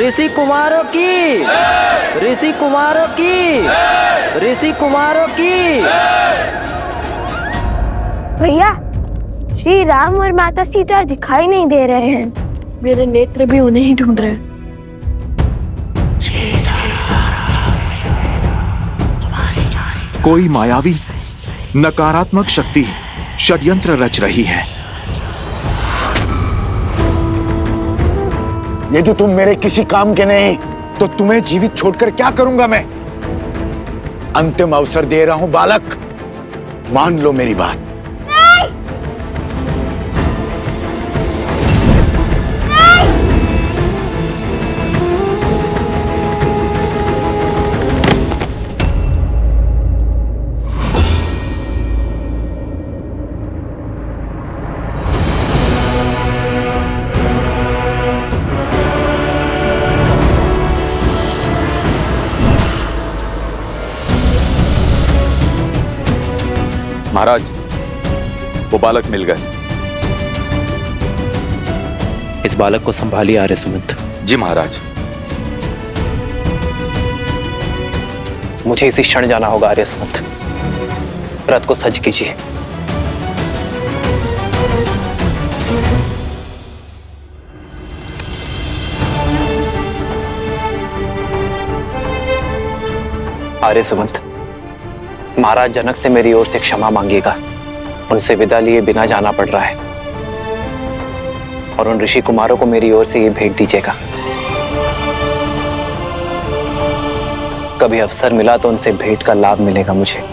ऋषि कुमारों की, ऋषि कुमारों की, ऋषि कुमारों की। भैया, श्री राम और माता सीता दिखाई नहीं दे रहे हैं। मेरे नेत्र भी उन्हें ही ढूंढ रहे हैं। कोई मायावी नकारात्मक शक्ति षड्यंत्र रच रही है। यदि तुम मेरे किसी काम के नहीं तो तुम्हें जीवित छोड़कर क्या करूंगा मैं? अंतिम अवसर दे रहा हूं बालक, मान लो मेरी बात। महाराज, वो बालक मिल गए। इस बालक को संभालिए आर्य सुमंत। जी महाराज। मुझे इसी क्षण जाना होगा आर्य सुमंत। रथ को सज्ज कीजिए। आर्य सुमंत, महाराज जनक से मेरी ओर से क्षमा मांगिएगा। उनसे विदा लिए बिना जाना पड़ रहा है, और उन ऋषि कुमारों को मेरी ओर से ये भेंट दीजिएगा। कभी अवसर मिला तो उनसे भेंट का लाभ मिलेगा मुझे।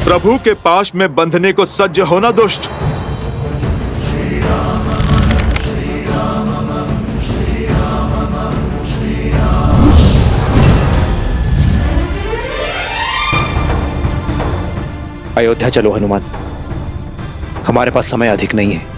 प्रभु के पाश में बंधने को सज्ज होना दुष्ट। अयोध्या चलो हनुमान, हमारे पास समय अधिक नहीं है।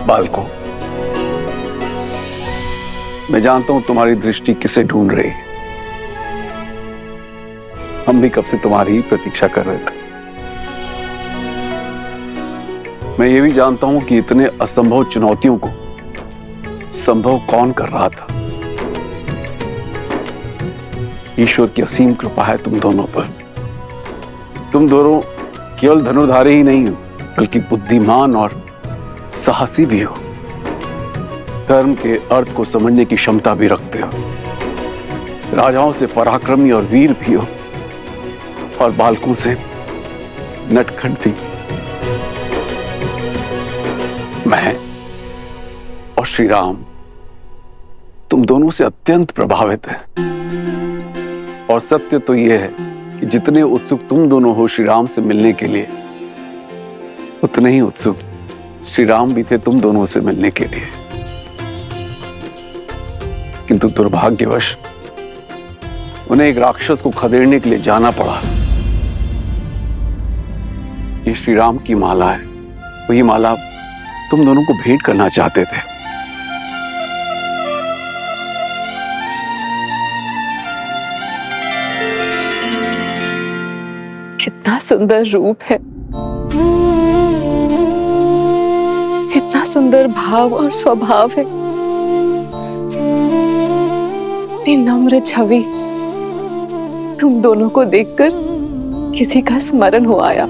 बालकों, मैं जानता हूं तुम्हारी दृष्टि किसे ढूंढ रही है। हम भी कब से तुम्हारी ही प्रतीक्षा कर रहे थे। मैं ये भी जानता हूं कि इतने असंभव चुनौतियों को संभव कौन कर रहा था। ईश्वर की असीम कृपा है तुम दोनों पर। तुम दोनों केवल धनुर्धारी ही नहीं हो, बल्कि बुद्धिमान और साहसी भी हो। धर्म के अर्थ को समझने की क्षमता भी रखते हो। राजाओं से पराक्रमी और वीर भी हो, और बालकों से नटखट भी। मैं और श्री राम तुम दोनों से अत्यंत प्रभावित हैं। और सत्य तो यह है कि जितने उत्सुक तुम दोनों हो श्री राम से मिलने के लिए, उतने ही उत्सुक श्री राम भी थे तुम दोनों से मिलने के लिए। किंतु दुर्भाग्यवश उन्हें एक राक्षस को खदेड़ने के लिए जाना पड़ा। ये श्री राम की माला है। वही माला तुम दोनों को भेंट करना चाहते थे। कितना सुंदर रूप है, कितना सुंदर भाव और स्वभाव है। इतनी नम्र छवि तुम दोनों को देखकर किसी का स्मरण हो आया।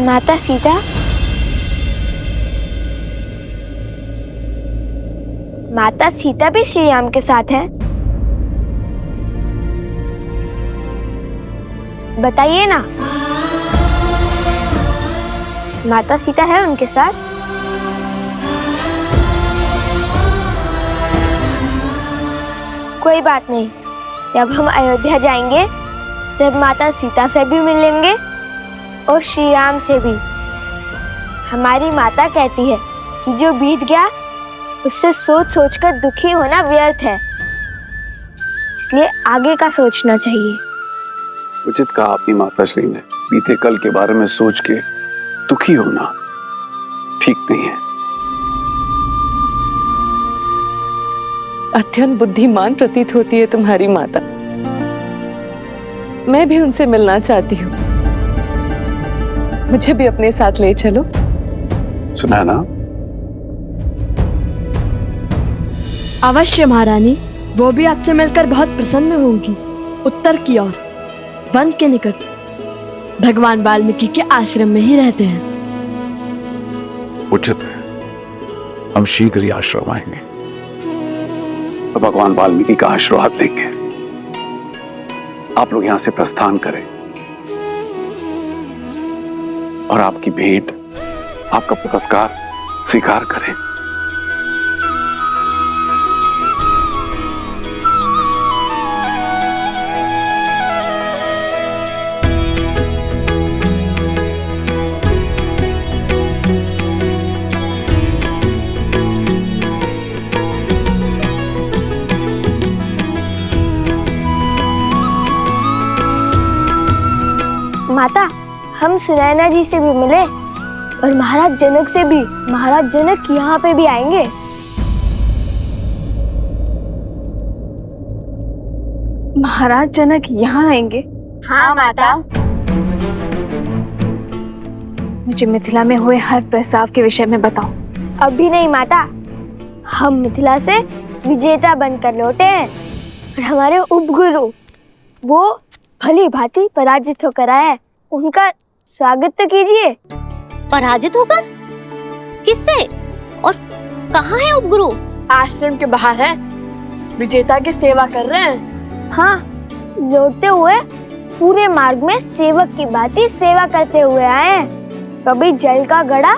माता सीता, माता सीता भी श्री राम के साथ है? बताइए ना, माता सीता है उनके साथ? कोई बात नहीं, जब हम अयोध्या जाएंगे तब माता सीता से भी मिलेंगे और श्री राम से भी। हमारी माता कहती है कि जो बीत गया उससे सोच सोचकर दुखी होना व्यर्थ है, इसलिए आगे का सोचना चाहिए। उचित कहा आपकी माताश्री ने। बीते कल के बारे में सोच के दुखी होना ठीक नहीं है। अत्यंत बुद्धिमान प्रतीत होती है तुम्हारी माता। मैं भी उनसे मिलना चाहती हूँ, मुझे भी अपने साथ ले चलो। सुना ना? अवश्य महारानी, वो भी आपसे मिलकर बहुत प्रसन्न होंगी। उत्तर की ओर वन के निकट भगवान वाल्मीकि के आश्रम में ही रहते हैं। उचित है, हम शीघ्र ही आश्रम आएंगे तो भगवान वाल्मीकि का आशीर्वाद देंगे। आप लोग यहां से प्रस्थान करें और आपकी भेंट, आपका पुरस्कार स्वीकार करें। माता, हम सुनैना जी से भी मिले और महाराज जनक से भी। महाराज जनक यहाँ पे भी आएंगे। महाराज जनक यहाँ आएंगे? हाँ माता। मुझे मिथिला में हुए हर प्रस्ताव के विषय में बताओ। अभी नहीं माता, हम मिथिला से विजेता बनकर लौटे हैं और हमारे उपगुरु वो भली भांति पराजित होकर आए। उनका स्वागत तो कीजिए। पराजित होकर? किससे और कहाँ है उपगुरु? आश्रम के बाहर है, विजेता की सेवा कर रहे हैं। हाँ, लौटते हुए पूरे मार्ग में सेवक की भांति सेवा करते हुए आए हैं। कभी जल का घड़ा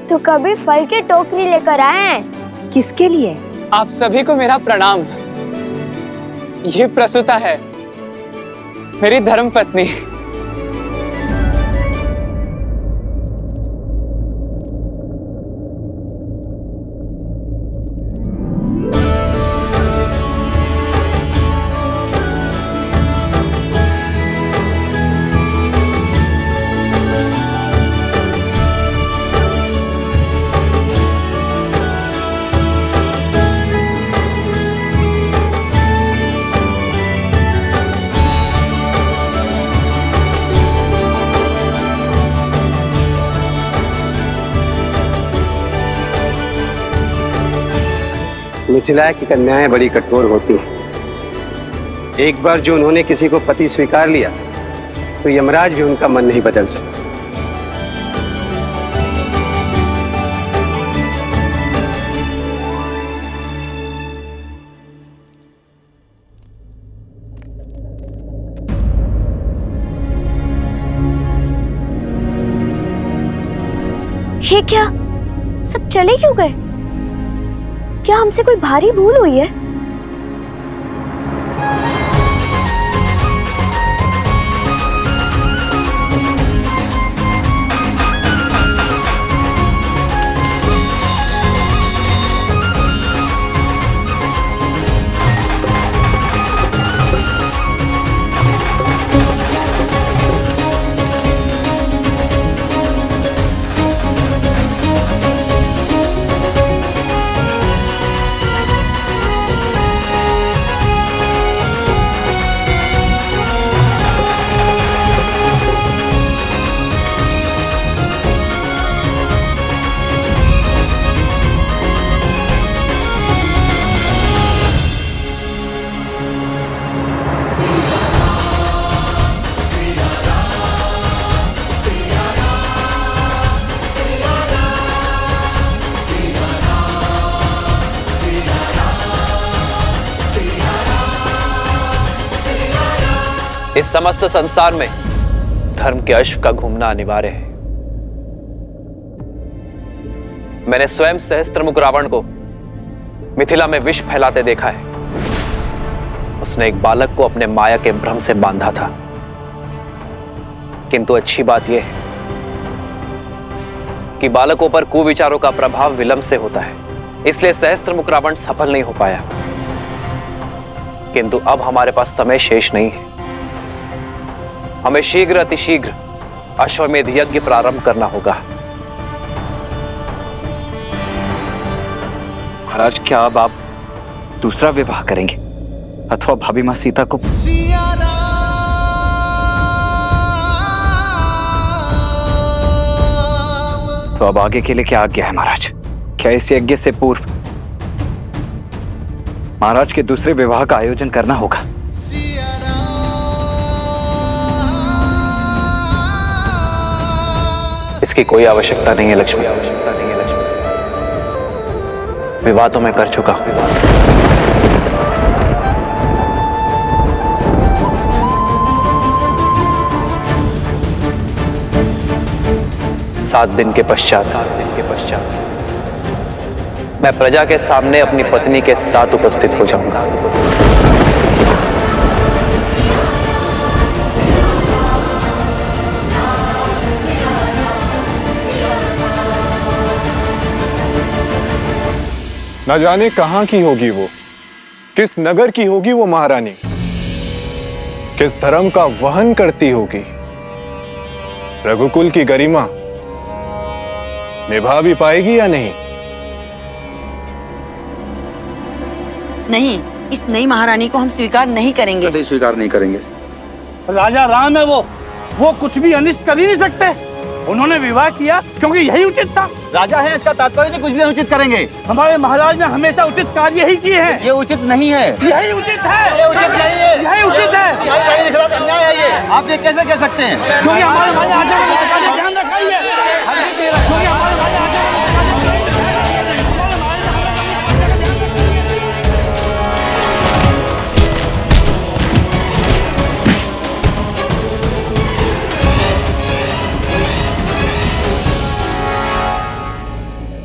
तो कभी फल की टोकरी लेकर आए हैं। किसके लिए? आप सभी को मेरा प्रणाम। ये प्रसूता है, मेरी धर्मपत्नी। मिथिला की कन्याएं बड़ी कठोर होती हैं। एक बार जो उन्होंने किसी को पति स्वीकार लिया तो यमराज भी उनका मन नहीं बदल सकता। ये क्या, सब चले क्यों गए? क्या हमसे कोई भारी भूल हुई है? इस समस्त संसार में धर्म के अश्व का घूमना अनिवार्य है। मैंने स्वयं सहस्त्रमुख रावण को मिथिला में विष फैलाते देखा है। उसने एक बालक को अपने माया के भ्रम से बांधा था। किंतु अच्छी बात यह है कि बालकों पर कुविचारों का प्रभाव विलंब से होता है, इसलिए सहस्त्रमुख रावण सफल नहीं हो पाया। किंतु अब हमारे पास समय शेष नहीं है। हमें शीघ्र अतिशीघ्र अश्वमेध यज्ञ प्रारंभ करना होगा। महाराज, क्या अब आप दूसरा विवाह करेंगे अथवा भाभी मां सीता को? तो अब आगे के लिए क्या आज्ञा है महाराज? क्या इस यज्ञ से पूर्व महाराज के दूसरे विवाह का आयोजन करना होगा? इसकी कोई आवश्यकता नहीं है लक्ष्मी। विवाह तो मैं कर चुका हूं। सात दिन के पश्चात मैं प्रजा के सामने अपनी पत्नी के साथ उपस्थित हो जाऊंगा। न जाने कहां की होगी वो, किस नगर की होगी वो महारानी, किस धर्म का वहन करती होगी। रघुकुल की गरिमा निभा भी पाएगी या नहीं? नहीं, इस नई महारानी को हम स्वीकार नहीं करेंगे। कभी स्वीकार नहीं करेंगे। राजा राम है वो कुछ भी अनिष्ट कर ही नहीं सकते। उन्होंने विवाह किया क्योंकि यही उचित था। राजा है, इसका तात्पर्य नहीं कुछ भी अनुचित करेंगे। हमारे महाराज ने हमेशा उचित कार्य ही किए हैं। ये उचित नहीं है। यही उचित है। ये उचित नहीं है। यही उचित है। अन्याय है ये। आप ये कैसे कह सकते हैं? क्योंकि हमारे राजा ने ध्यान रखा ही है।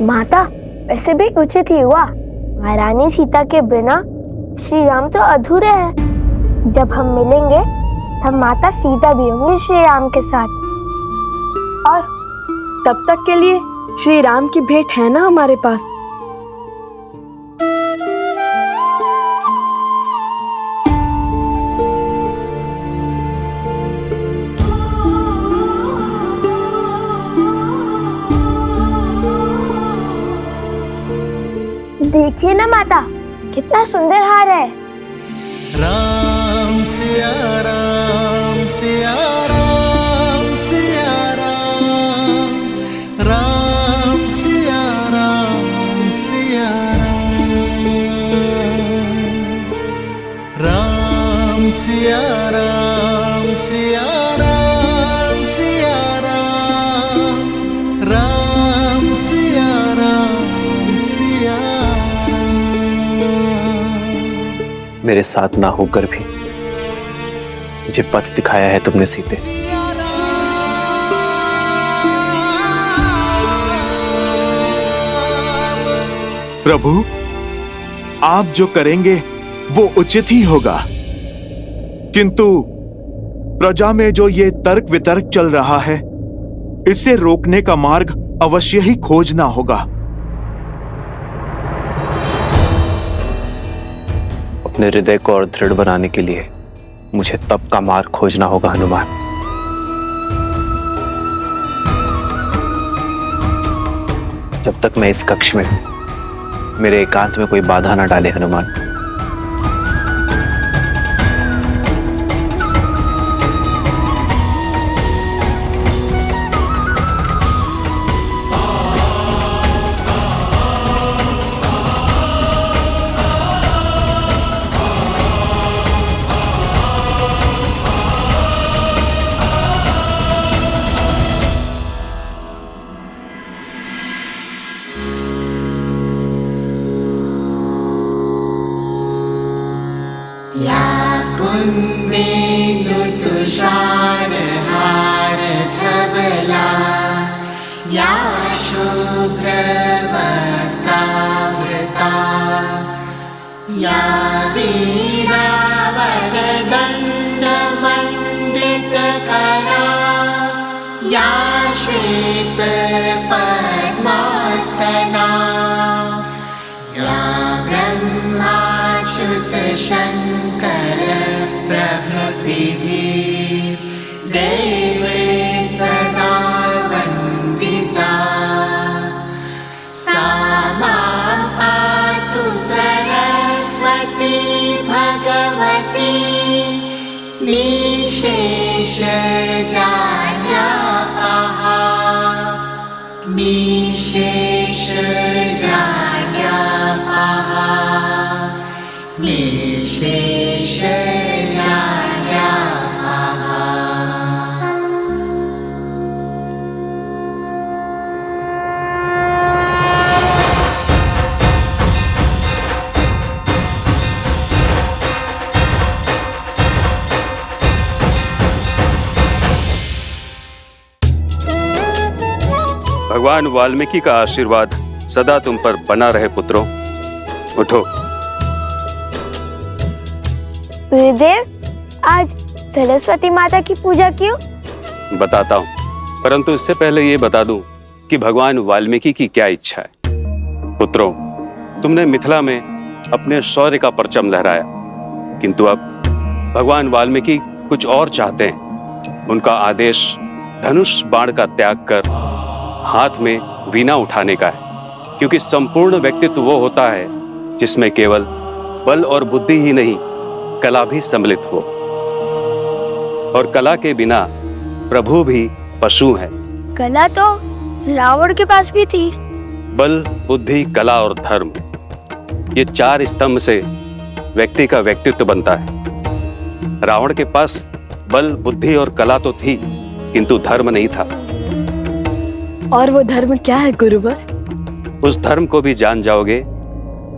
माता, वैसे भी उचित ही हुआ। महारानी सीता के बिना श्री राम तो अधूरे हैं। जब हम मिलेंगे तब माता सीता भी होंगी श्री राम के साथ। और तब तक के लिए श्री राम की भेंट है ना हमारे पास। देखिए ना माता, कितना सुंदर हार है। राम सिया राम सिया राम सिया राम, राम सिया राम सिया राम, राम सिया राम सिया राम सिया राम, राम सिया राम सिया। मेरे साथ ना होकर भी मुझे पथ दिखाया है तुमने सीते। प्रभु, आप जो करेंगे वो उचित ही होगा, किंतु प्रजा में जो ये तर्क वितर्क चल रहा है, इसे रोकने का मार्ग अवश्य ही खोजना होगा। अपने हृदय को और दृढ़ बनाने के लिए मुझे तप का मार्ग खोजना होगा हनुमान। जब तक मैं इस कक्ष में मेरे एकांत में कोई बाधा ना डाले हनुमान। माता या वीणा वरदण्डमण्डितकरा या श्वेत पद्मासना या ब्रह्माच्युत शङ्कर प्रभृतिभिः देवे सदा वन्दिता सा मां पातु सरस्वती भगवती निशेषजाड्यापहा निशेषजाड्यापहा निशेषजाड्यापहा। भगवान वाल्मीकि का आशीर्वाद सदा तुम पर बना रहे पुत्रों। उठो। गुरुदेव, आज सरस्वती माता की पूजा क्यों? बताता हूँ, परंतु इससे पहले ये बता दूं कि भगवान वाल्मीकि की क्या इच्छा है। पुत्रों, तुमने मिथिला में अपने शौर्य का परचम लहराया, किंतु अब भगवान वाल्मीकि कुछ और चाहते हैं। उनका आदेश धनुष बाण का त्याग कर हाथ में वीणा उठाने का है, क्योंकि संपूर्ण व्यक्तित्व वो होता है जिसमें केवल बल और बुद्धि ही नहीं, कला भी सम्मिलित हो। और कला के बिना प्रभु भी पशु है। कला तो रावण के पास भी थी। बल, बुद्धि, कला और धर्म, ये चार स्तंभ से व्यक्ति का व्यक्तित्व बनता है। रावण के पास बल, बुद्धि और कला तो थी, किंतु धर्म नहीं था। और वो धर्म क्या है गुरुवर? उस धर्म को भी जान जाओगे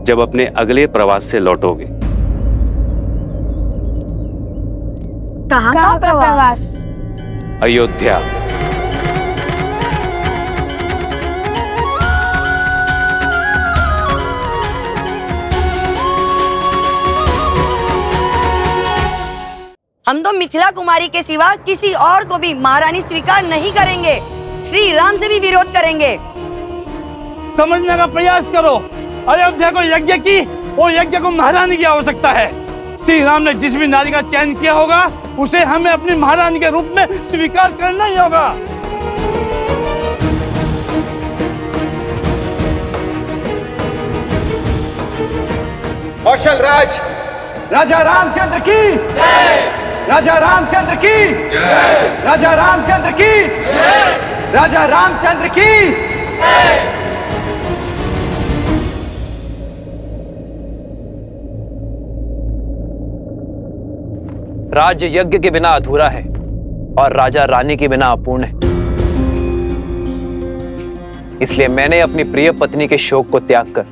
जब अपने अगले प्रवास से लौटोगे। कहाँ का प्रवास? अयोध्या। हम तो मिथिला कुमारी के सिवा किसी और को भी महारानी स्वीकार नहीं करेंगे। श्री राम से भी विरोध करेंगे। समझने का प्रयास करो। अयोध्या को यज्ञ की, वो यज्ञ को महारानी की आवश्यकता है। श्री राम ने जिस भी नारी का चयन किया होगा, उसे हमें अपनी महारानी के रूप में स्वीकार करना ही होगा। कौशल राज, राजा रामचंद्र की जय। राजा रामचंद्र की जय। राजा रामचंद्र की जय। राजा रामचंद्र की जय। राज्य यज्ञ के बिना अधूरा है और राजा रानी के बिना अपूर्ण है। इसलिए मैंने अपनी प्रिय पत्नी के शोक को त्याग कर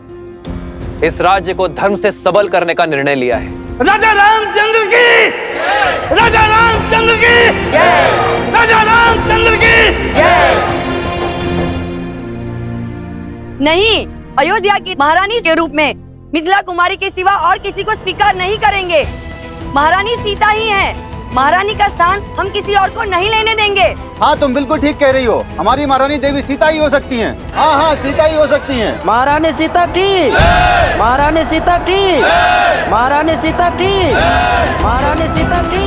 इस राज्य को धर्म से सबल करने का निर्णय लिया है। राजा रामचंद्र की जय। राजा रामचंद्र की जय। राजा रामचंद्र की जय। नहीं, अयोध्या की महारानी के रूप में मिथिला कुमारी के सिवा और किसी को स्वीकार नहीं करेंगे। महारानी सीता ही है। महारानी का स्थान हम किसी और को नहीं लेने देंगे। हाँ, तुम बिल्कुल ठीक कह रही हो। हमारी महारानी देवी सीता ही हो सकती हैं। हाँ हाँ, सीता ही हो सकती हैं। महारानी सीता की, महारानी सीता की, महारानी सीता की, महारानी सीता की।